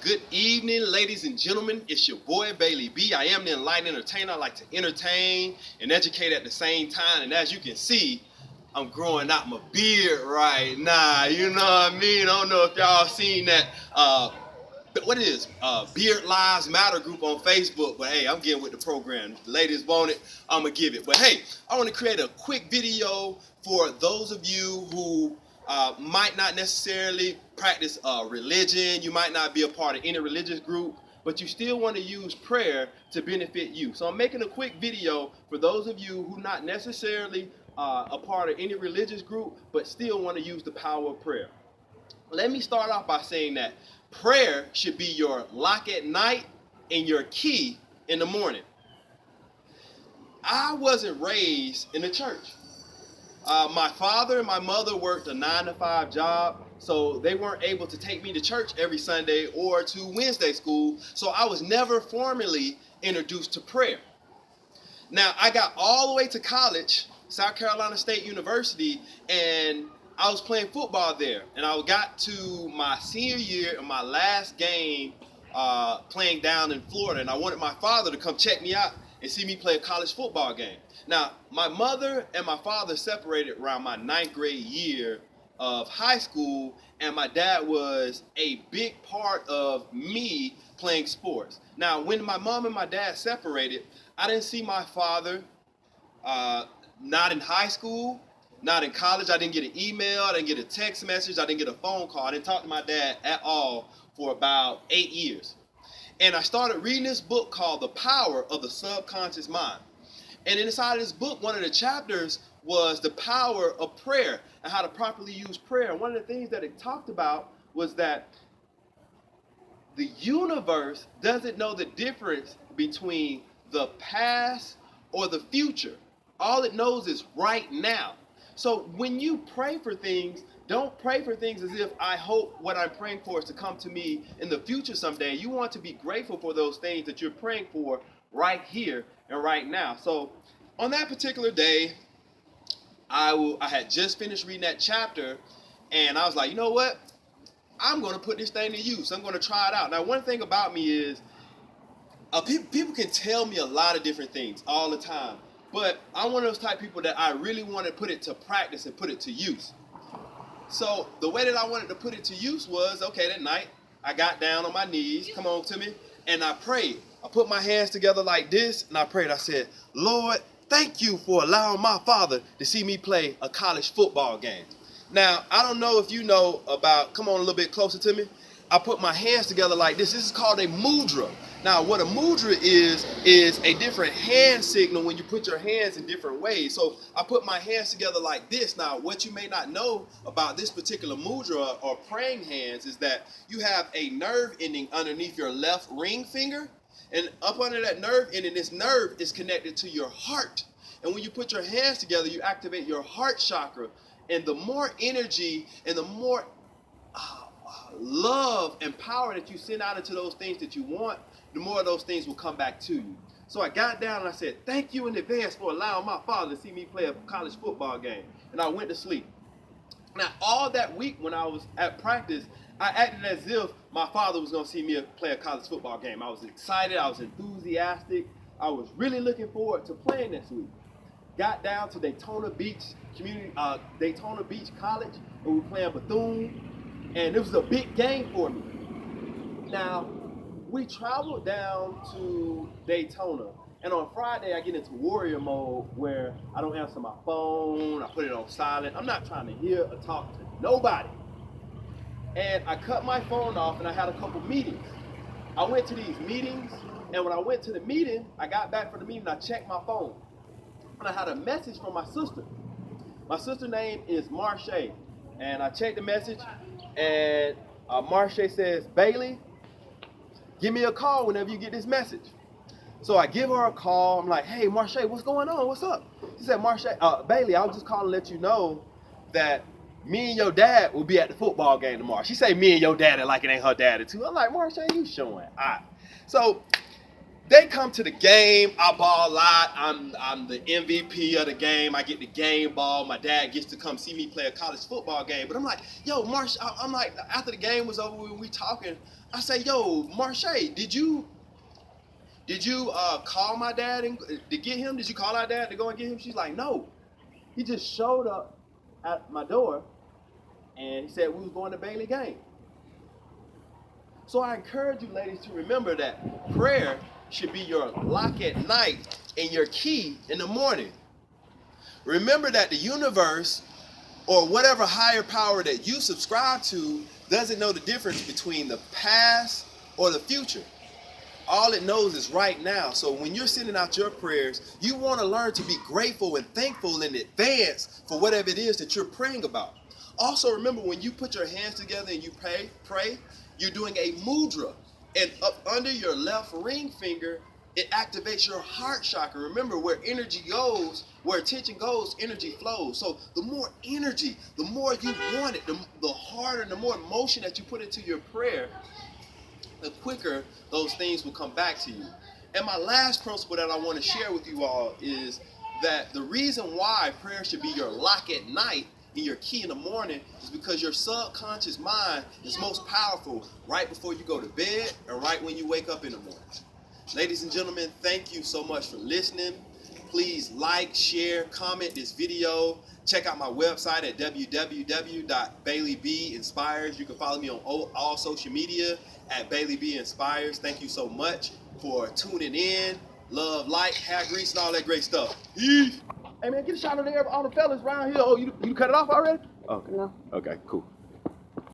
Good evening, ladies and gentlemen. It's your boy Bailey B. I am the enlightened entertainer. I like to entertain and educate at the same time. And as you can see, I'm growing out my beard right now. You know what I mean? I don't know if y'all seen that. What it is? Beard Lives Matter group on Facebook. But hey, I'm getting with the program. If the ladies want it, I'm gonna give it. But hey, I want to create a quick video for those of you who might not necessarily practice religion. You might not be a part of any religious group, but you still want to use prayer to benefit you. So I'm making a quick video for those of you who not necessarily a part of any religious group, but still want to use the power of prayer. Let me start off by saying that prayer should be your lock at night and your key in the morning. I wasn't raised in the church. My father and my mother worked a 9-to-5 job, so they weren't able to take me to church every Sunday or to Wednesday school, so I was never formally introduced to prayer. Now, I got all the way to college, South Carolina State University, and I was playing football there, and I got to my senior year and my last game playing down in Florida, and I wanted my father to come check me out and see me play a college football game. Now, my mother and my father separated around my 9th grade year of high school, and my dad was a big part of me playing sports. Now, when my mom and my dad separated, I didn't see my father not in high school, not in college. I didn't get an email, I didn't get a text message, I didn't get a phone call. I didn't talk to my dad at all for about 8 years. And I started reading this book called The Power of the Subconscious Mind. And inside this book, one of the chapters was the power of prayer and how to properly use prayer. And one of the things that it talked about was that the universe doesn't know the difference between the past or the future. All it knows is right now. So when you pray for things, don't pray for things as if I hope what I'm praying for is to come to me in the future someday. You want to be grateful for those things that you're praying for right here and right now. So on that particular day, I had just finished reading that chapter, and I was like, you know what? I'm going to put this thing to use. I'm going to try it out. Now, one thing about me is people can tell me a lot of different things all the time, but I'm one of those type of people that I really want to put it to practice and put it to use. So the way that I wanted to put it to use was, okay, that night, I got down on my knees, come on to me, and I prayed. I put my hands together like this, and I prayed. I said, Lord, thank you for allowing my father to see me play a college football game. Now, I don't know if you know about, come on a little bit closer to me. I put my hands together like this. This is called a mudra. Now, what a mudra is a different hand signal when you put your hands in different ways. So I put my hands together like this. Now, what you may not know about this particular mudra or praying hands is that you have a nerve ending underneath your left ring finger. And up under that nerve ending, this nerve is connected to your heart. And when you put your hands together, you activate your heart chakra. And the more energy and the more love and power that you send out into those things that you want, the more of those things will come back to you. So I got down and I said, thank you in advance for allowing my father to see me play a college football game. And I went to sleep. Now, all that week when I was at practice, I acted as if my father was going to see me play a college football game. I was excited. I was enthusiastic. I was really looking forward to playing this week. Got down to Daytona Beach College, and we were playing Bethune. And it was a big game for me. Now, we traveled down to Daytona, and on Friday I get into warrior mode where I don't answer my phone, I put it on silent. I'm not trying to hear or talk to nobody. And I cut my phone off and I had a couple meetings. I went to these meetings, and when I went to the meeting, I got back from the meeting, I checked my phone. And I had a message from my sister. My sister's name is Marsha. And I checked the message, and Marsha says, Bailey, give me a call whenever you get this message. So I give her a call. I'm like, hey, Marsha, what's going on? What's up? She said, Marsha, Bailey, I was just calling to let you know that me and your dad will be at the football game tomorrow. She say me and your daddy like it ain't her daddy too. I'm like, Marsha, you showing? All right. So they come to the game. I ball a lot. I'm the MVP of the game. I get the game ball. My dad gets to come see me play a college football game. But I'm like, yo, Marsh, I'm like, after the game was over, we talking. I say, yo, Marche, did you call my dad and to get him? Did you call our dad to go and get him? She's like, no. He just showed up at my door and he said we was going to Bailey game. So I encourage you ladies to remember that prayer should be your lock at night and your key in the morning. Remember that the universe or whatever higher power that you subscribe to doesn't know the difference between the past or the future. All it knows is right now. So when you're sending out your prayers, you want to learn to be grateful and thankful in advance for whatever it is that you're praying about. Also remember, when you put your hands together and you pray, you're doing a mudra. And up under your left ring finger, it activates your heart chakra. Remember, where energy goes, where attention goes, energy flows. So the more energy, the more you want it, the harder and the more emotion that you put into your prayer, the quicker those things will come back to you. And my last principle that I want to share with you all is that the reason why prayer should be your lock at night and your key in the morning is because your subconscious mind is most powerful right before you go to bed and right when you wake up in the morning. Ladies and gentlemen, thank you so much for listening. Please like, share, comment this video. Check out my website at www.BaileyBinspires. You can follow me on all social media at BaileyBinspires. Thank you so much for tuning in. Love, like, hair grease, and all that great stuff. Peace. Hey man, get a shot of there, all the fellas around here. Oh, you cut it off already? Okay. No. Okay, cool.